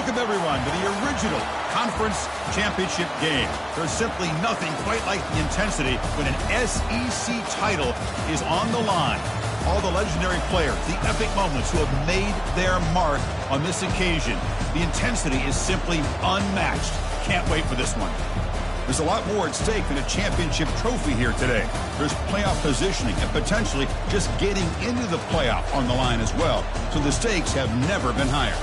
Welcome, everyone, to the original conference championship game. There's simply nothing quite like the intensity when an SEC title is on the line. All the legendary players, the epic moments who have made their mark on this occasion. The intensity is simply unmatched. Can't wait for this one. There's a lot more at stake than a championship trophy here today. There's playoff positioning and potentially just getting into the playoff on the line as well. So the stakes have never been higher.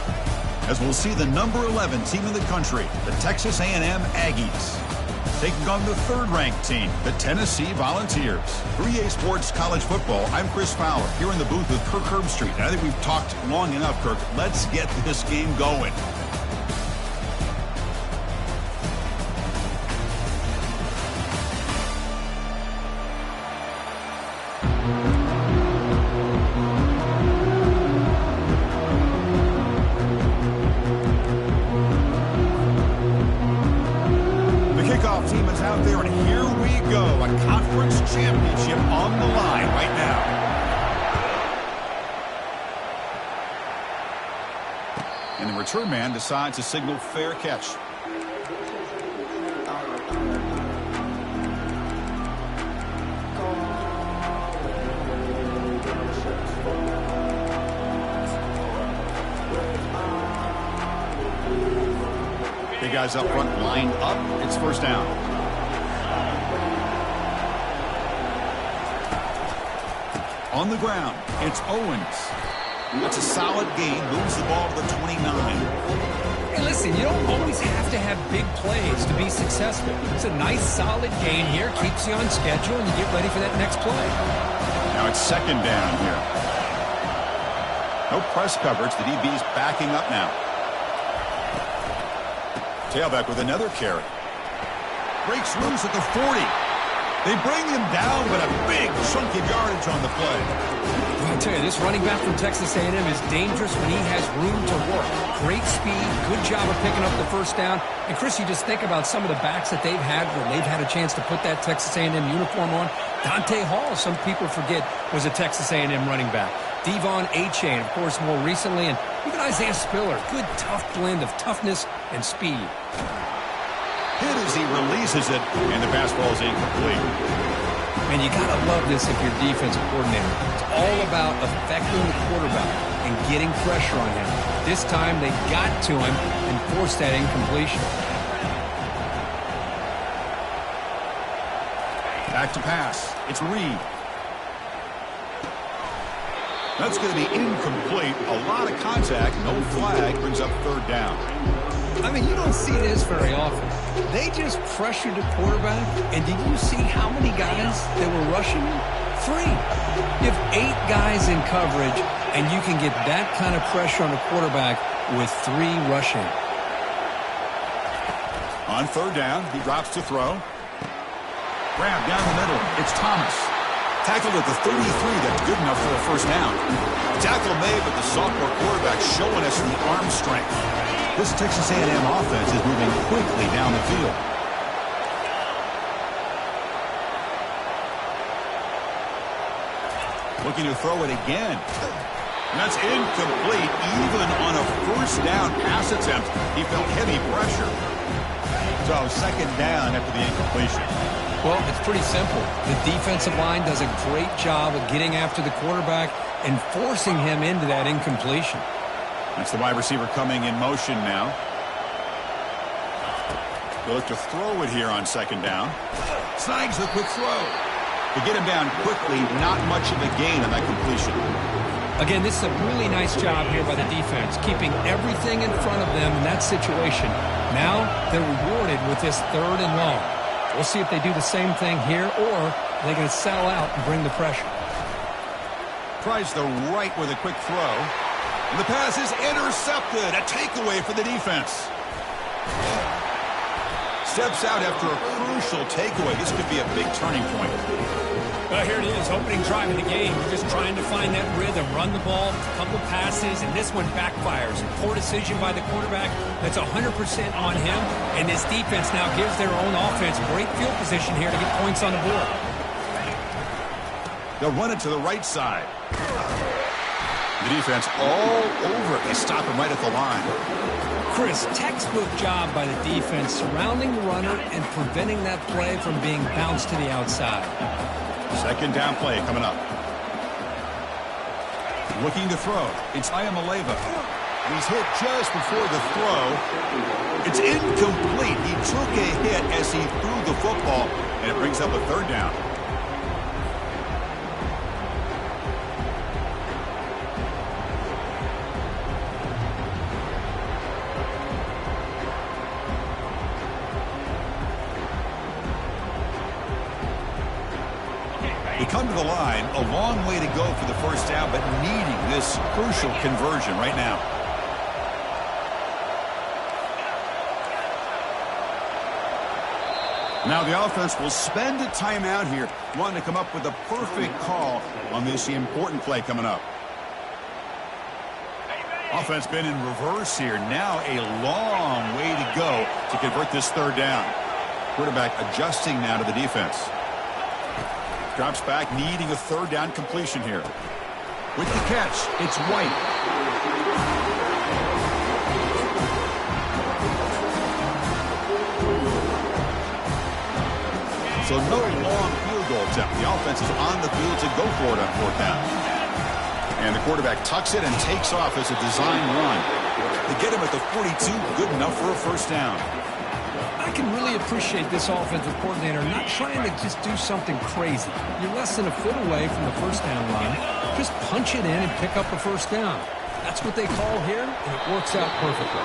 As we'll see the number 11 team in the country, the Texas A&M Aggies, taking on the third-ranked team, the Tennessee Volunteers. For EA Sports College Football, I'm Chris Fowler, here in the booth with Kirk Herbstreit. And I think we've talked long enough, Kirk. Let's get this game going. Team is out there, and here we go. A conference championship on the line right now. And the return man decides to signal fair catch. The guys up front lined up. It's first down. On the ground, it's Owens. That's a solid gain. Moves the ball to the 29. Hey, listen, you don't always have to have big plays to be successful. It's a nice, solid gain here. Keeps you on schedule, and you get ready for that next play. Now it's second down here. No press coverage. The DB's backing up now. Tailback with another carry. Breaks loose at the 40. They bring him down, but a big chunk of yardage on the play. Well, I tell you, this running back from Texas A&M is dangerous when he has room to work. Great speed, good job of picking up the first down. And, Chris, you just think about some of the backs that they've had when they've had a chance to put that Texas A&M uniform on. Dante Hall, some people forget, was a Texas A&M running back. Devon Achane, of course, more recently. And even Isaiah Spiller, good, tough blend of toughness and speed. Hit as he releases it, and the pass ball is incomplete. Man, you got to love this if you're defensive coordinator. It's all about affecting the quarterback and getting pressure on him. This time, they got to him and forced that incompletion. Back to pass. It's Reed. That's going to be incomplete. A lot of contact. No flag. Brings up third down. I mean, you don't see this very often. They just pressured the quarterback, and did you see how many guys that were rushing him? 3. You have 8 guys in coverage, and you can get that kind of pressure on the quarterback with 3 rushing. On third down, he drops to throw. Grab down the middle. It's Thomas. Tackled at the 33. That's good enough for a first down. Tackle made, but the sophomore quarterback showing us the arm strength. This Texas A&M offense is moving quickly down the field. Looking to throw it again. And that's incomplete. Even on a first down pass attempt, he felt heavy pressure. So second down after the incompletion. Well, it's pretty simple. The defensive line does a great job of getting after the quarterback and forcing him into that incompletion. That's the wide receiver coming in motion now. They'll look to throw it here on second down. Snags the quick throw. To get him down quickly, not much of a gain on that completion. Again, this is a really nice job here by the defense, keeping everything in front of them in that situation. Now they're rewarded with this third and long. We'll see if they do the same thing here, or they're going to sell out and bring the pressure. Tries the right with a quick throw. And the pass is intercepted. A takeaway for the defense. Steps out after a crucial takeaway. This could be a big turning point. Well, here it is, opening drive of the game. We're just trying to find that rhythm, run the ball, a couple passes, and this one backfires. Poor decision by the quarterback. That's 100% on him, and this defense now gives their own offense great field position here to get points on the board. They'll run it to the right side. The defense all over it. They stop him right at the line. Chris, textbook job by the defense surrounding the runner and preventing that play from being bounced to the outside. Second down play coming up. Looking to throw. It's Ayamaleva. He's hit just before the throw. It's incomplete. He took a hit as he threw the football, and it brings up a third down. They come to the line, a long way to go for the first down, but needing this crucial conversion right now. Now the offense will spend a timeout here, wanting to come up with a perfect call on this important play coming up. Offense been in reverse here. Now a long way to go to convert this third down. Quarterback adjusting now to the defense. Drops back, needing a third down completion here. With the catch, it's White. So no long field goal attempt. The offense is on the field to go for it on fourth down. And the quarterback tucks it and takes off as a design run. They get him at the 42, good enough for a first down. I can really appreciate this offensive coordinator not trying to just do something crazy. You're less than a foot away from the first down line. Just punch it in and pick up a first down. That's what they call here, and it works out perfectly.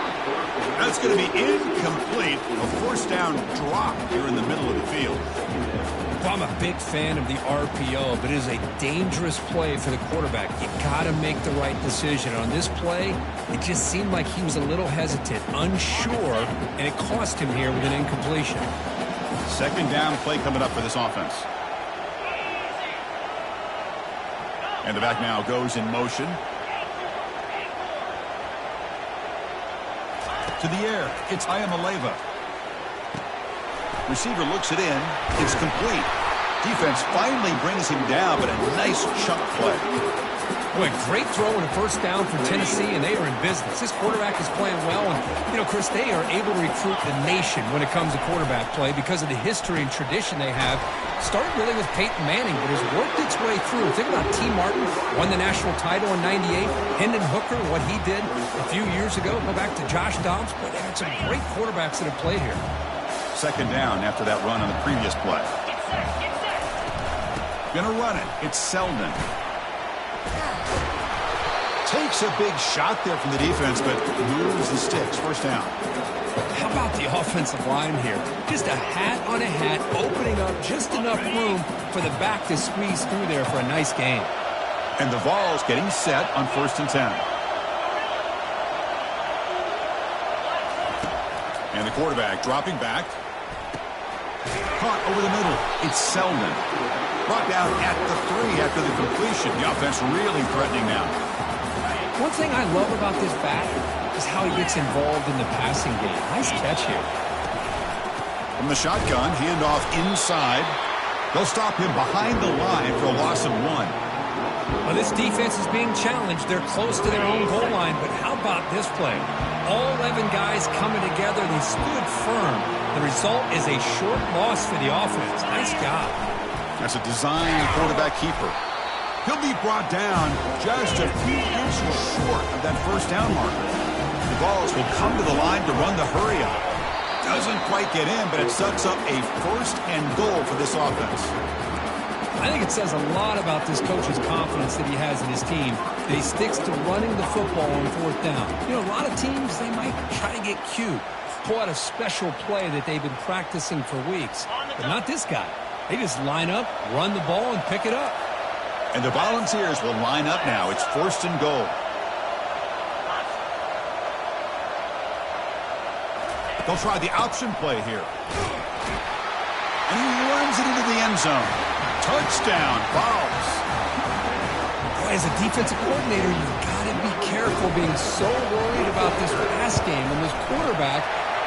That's going to be incomplete. A first down drop here in the middle of the field. Well, I'm a big fan of the RPO, but it is a dangerous play for the quarterback. You got to make the right decision. On this play, it just seemed like he was a little hesitant, unsure, and it cost him here with an incompletion. Second down play coming up for this offense. And the back now goes in motion. To the air, it's Ayamaleva. Receiver looks it in. It's complete. Defense finally brings him down, but a nice chunk play. Boy, great throw and a first down for Tennessee, and they are in business. This quarterback is playing well, and, you know, Chris, they are able to recruit the nation when it comes to quarterback play because of the history and tradition they have. Started really with Peyton Manning, but has worked its way through. Think about T. Martin, won the national title in '98. Hendon Hooker, what he did a few years ago. Go back to Josh Dobbs. Boy, they had some great quarterbacks that have played here. Second down after that run on the previous play. Gonna run it. It's Selden. Takes a big shot there from the defense, but moves the sticks. First down. How about the offensive line here? Just a hat on a hat, opening up just enough room for the back to squeeze through there for a nice gain. And the Vols getting set on 1st and 10. And the quarterback dropping back. Caught over the middle. It's Selden. Brought down at the 3 after the completion. The offense really threatening now. One thing I love about this back is how he gets involved in the passing game. Nice catch here. From the shotgun, handoff inside. They'll stop him behind the line for a loss of 1. Well, this defense is being challenged. They're close to their own goal line, but how about this play? All 11 guys coming together. They stood firm. The result is a short loss for the offense. Nice job. That's a design quarterback keeper. He'll be brought down just a few inches short of that first down marker. The Vols will come to the line to run the hurry-up. Doesn't quite get in, but it sets up a first and goal for this offense. I think it says a lot about this coach's confidence that he has in his team, that he sticks to running the football on fourth down. You know, a lot of teams, they might try to get cute, pull out a special play that they've been practicing for weeks. But not this guy. They just line up, run the ball, and pick it up. And the Volunteers will line up now. It's 1st and goal. They'll try the option play here. And he runs it into the end zone. Touchdown, Vols. As a defensive coordinator, you've got to be careful being so worried about this pass game when this quarterback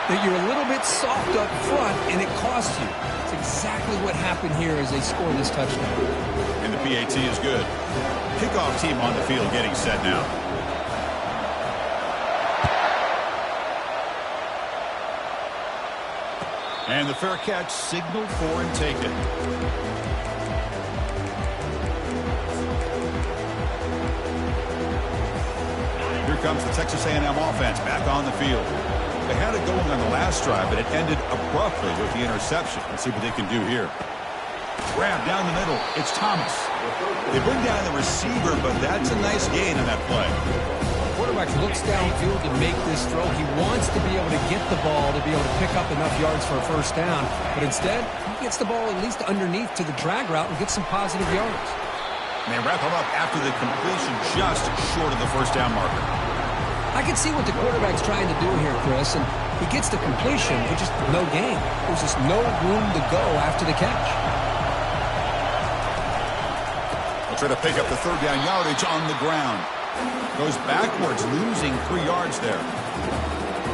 that you're a little bit soft up front and it costs you. It's exactly what happened here as they score this touchdown. And the PAT is good. Kickoff team on the field getting set now. And the fair catch signaled for and taken. Here comes the Texas A&M offense back on the field. They had it going on the last drive, but it ended abruptly with the interception. Let's see what they can do here. Grab down the middle. It's Thomas. They bring down the receiver, but that's a nice gain on that play. Quarterback looks downfield to make this throw. He wants to be able to get the ball to be able to pick up enough yards for a first down, but instead, he gets the ball at least underneath to the drag route and gets some positive yards. And they wrap him up after the completion just short of the first down marker. I can see what the quarterback's trying to do here, Chris, and he gets the completion, but just no gain. There's just no room to go after the catch. They'll try to pick up the third down yardage on the ground. Goes backwards, losing 3 yards there.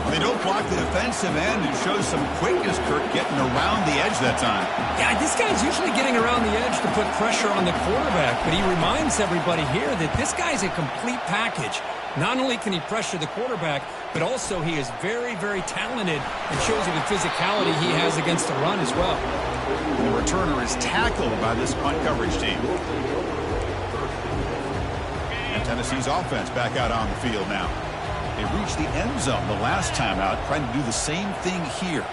They don't block the defensive end and shows some quickness, Kirk, getting around the edge that time. Yeah, this guy's usually getting around the edge to put pressure on the quarterback, but he reminds everybody here that this guy's a complete package. Not only can he pressure the quarterback, but also he is very, very talented and shows you the physicality he has against the run as well. The returner is tackled by this punt coverage team. And Tennessee's offense back out on the field now. They reached the end zone the last time out, trying to do the same thing here.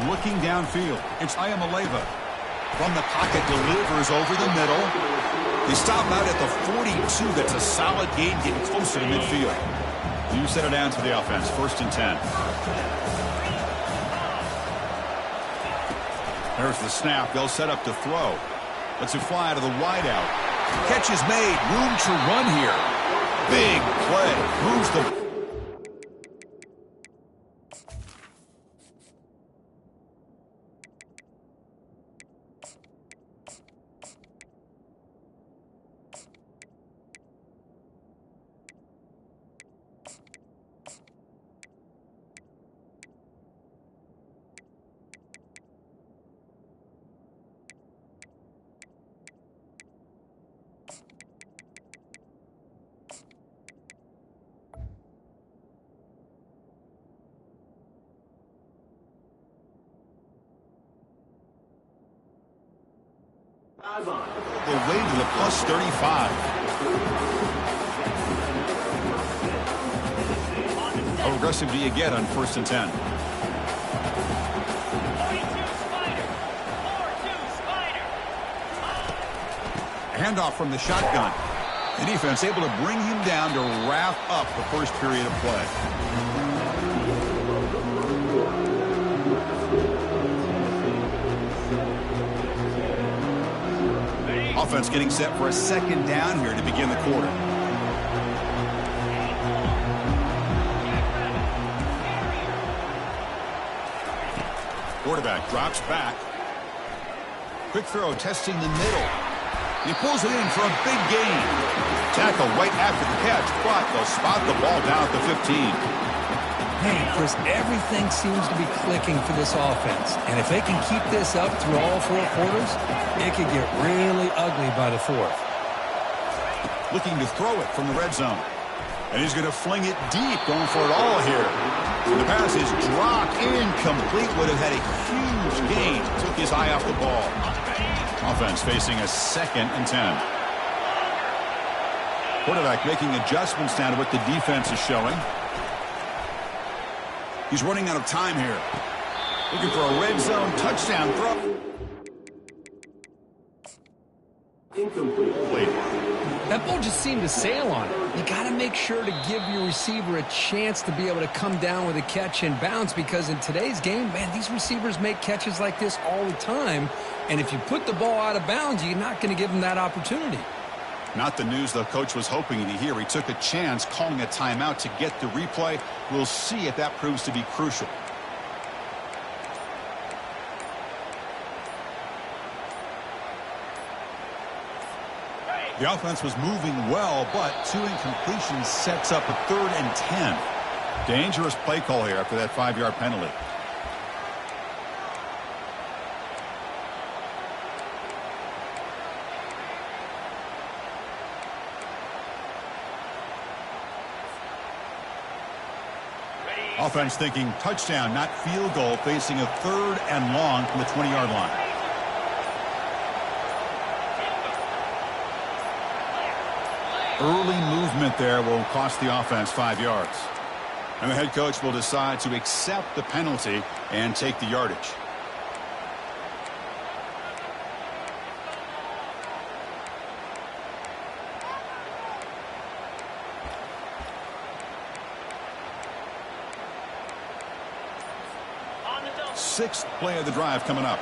Looking downfield, it's Ayamaleva. From the pocket, delivers over the middle. They stop out at the 42. That's a solid gain, getting closer to midfield. You set it down to the offense, 1st and 10. There's the snap. They'll set up to throw. Lets it fly out of the wideout. Catch is made. Room to run here. Big play. Moves the... The way to the plus 35. How aggressive do you get on 1st and 10? Handoff from the shotgun. The defense able to bring him down to wrap up the first period of play. Offense getting set for a 2nd down here to begin the quarter. Quarterback drops back. Quick throw, testing the middle. He pulls it in for a big gain. Tackle right after the catch, but they'll spot the ball down at the 15. Hey, Chris, everything seems to be clicking for this offense. And if they can keep this up through all 4 quarters, it could get really ugly by the 4th. Looking to throw it from the red zone. And he's going to fling it deep, going for it all here. And the pass is dropped incomplete. Would have had a huge gain. Took his eye off the ball. Offense facing a 2nd and 10. Quarterback making adjustments now to what the defense is showing. He's running out of time here. Looking for a red zone touchdown throw. Incomplete. That ball just seemed to sail on it. You got to make sure to give your receiver a chance to be able to come down with a catch and bounce, because in today's game, man, these receivers make catches like this all the time. And if you put the ball out of bounds, you're not going to give them that opportunity. Not the news the coach was hoping to hear. He took a chance calling a timeout to get the replay. We'll see if that proves to be crucial. The offense was moving well, but 2 incompletions sets up a 3rd and 10. Dangerous play call here after that 5-yard penalty. Offense thinking touchdown, not field goal, facing a 3rd and long from the 20-yard line. Early movement there will cost the offense 5 yards. And the head coach will decide to accept the penalty and take the yardage. Sixth play of the drive coming up.